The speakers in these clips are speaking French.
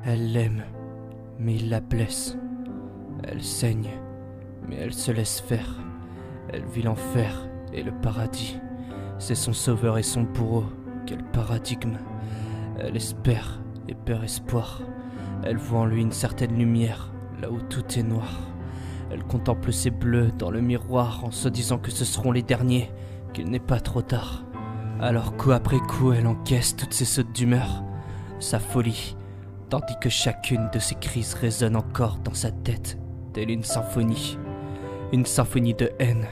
Elle l'aime, mais il la blesse. Elle saigne, mais elle se laisse faire. Elle vit l'enfer et le paradis. C'est son sauveur et son bourreau. Quel paradigme. Elle espère et perd espoir. Elle voit en lui une certaine lumière, là où tout est noir. Elle contemple ses bleus dans le miroir en se disant que ce seront les derniers, qu'il n'est pas trop tard. Alors coup après coup, elle encaisse toutes ses sautes d'humeur, sa folie, tandis que chacune de ses crises résonne encore dans sa tête, telle une symphonie de haine,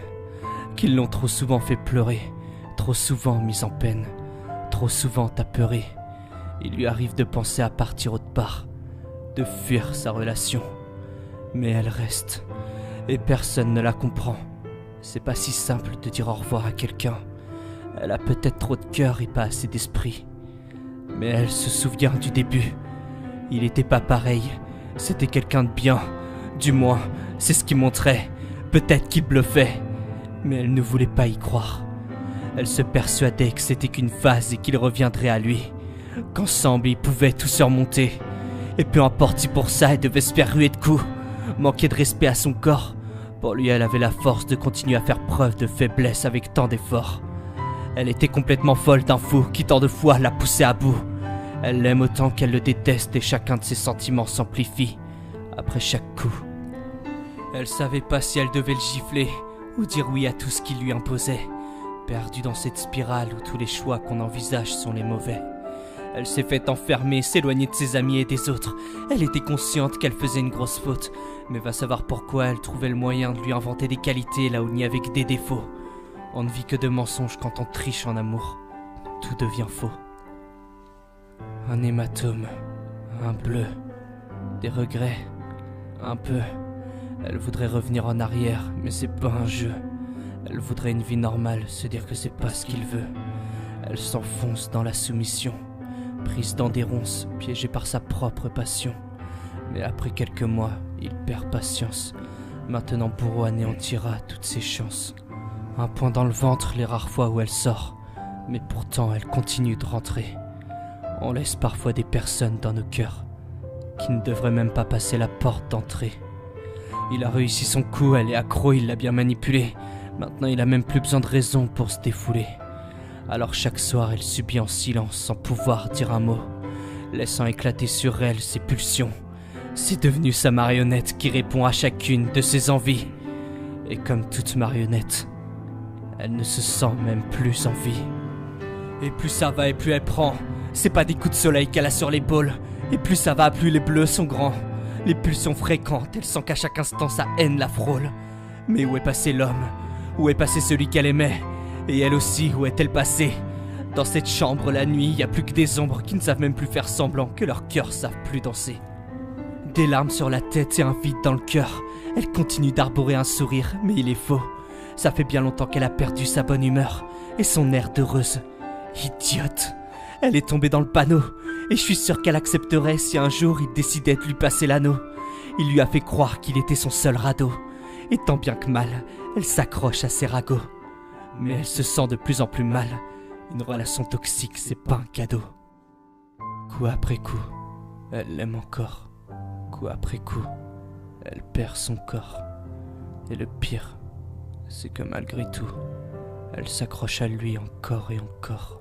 qui l'ont trop souvent fait pleurer, trop souvent mise en peine, trop souvent apeurée. Il lui arrive de penser à partir autre part, de fuir sa relation, mais elle reste, et personne ne la comprend. C'est pas si simple de dire au revoir à quelqu'un. Elle a peut-être trop de cœur et pas assez d'esprit. Mais elle se souvient du début. Il était pas pareil. C'était quelqu'un de bien. Du moins, c'est ce qu'il montrait. Peut-être qu'il bluffait. Mais elle ne voulait pas y croire. Elle se persuadait que c'était qu'une phase et qu'il reviendrait à lui. Qu'ensemble, ils pouvaient tout surmonter. Et peu importe si pour ça, elle devait se faire ruer de coups. Manquer de respect à son corps. Pour lui, elle avait la force de continuer à faire preuve de faiblesse avec tant d'efforts. Elle était complètement folle d'un fou qui tant de fois l'a poussé à bout. Elle l'aime autant qu'elle le déteste et chacun de ses sentiments s'amplifie après chaque coup. Elle savait pas si elle devait le gifler ou dire oui à tout ce qu'il lui imposait, perdue dans cette spirale où tous les choix qu'on envisage sont les mauvais. Elle s'est fait enfermer, s'éloigner de ses amis et des autres. Elle était consciente qu'elle faisait une grosse faute, mais va savoir pourquoi elle trouvait le moyen de lui inventer des qualités là où il n'y avait que des défauts. On ne vit que de mensonges quand on triche en amour. Tout devient faux. Un hématome, un bleu, des regrets, un peu. Elle voudrait revenir en arrière, mais c'est pas un jeu. Elle voudrait une vie normale, se dire que c'est pas ce qu'il veut. Elle s'enfonce dans la soumission, prise dans des ronces, piégée par sa propre passion. Mais après quelques mois, il perd patience. Maintenant, bourreau anéantira toutes ses chances. Un point dans le ventre les rares fois où elle sort, mais pourtant elle continue de rentrer. On laisse parfois des personnes dans nos cœurs qui ne devraient même pas passer la porte d'entrée. Il a réussi son coup, elle est accro, il l'a bien manipulée. Maintenant il a même plus besoin de raison pour se défouler. Alors chaque soir elle subit en silence sans pouvoir dire un mot, laissant éclater sur elle ses pulsions. C'est devenu sa marionnette qui répond à chacune de ses envies. Et comme toute marionnette, elle ne se sent même plus en vie. Et plus ça va et plus elle prend. C'est pas des coups de soleil qu'elle a sur l'épaule. Et plus ça va, plus les bleus sont grands. Les pulsions fréquentes, elle sent qu'à chaque instant sa haine la frôle. Mais où est passé l'homme? Où est passé celui qu'elle aimait? Et elle aussi, où est-elle passée? Dans cette chambre la nuit, y a plus que des ombres qui ne savent même plus faire semblant que leurs cœurs savent plus danser. Des larmes sur la tête et un vide dans le cœur. Elle continue d'arborer un sourire, mais il est faux. Ça fait bien longtemps qu'elle a perdu sa bonne humeur et son air d'heureuse. Idiote! Elle est tombée dans le panneau, et je suis sûr qu'elle accepterait si un jour il décidait de lui passer l'anneau. Il lui a fait croire qu'il était son seul radeau, et tant bien que mal, elle s'accroche à ses ragots. Mais elle se sent de plus en plus mal. Une relation toxique, c'est pas un cadeau. Coup après coup, elle l'aime encore. Coup après coup, elle perd son corps. Et le pire, c'est que malgré tout, elle s'accroche à lui encore et encore.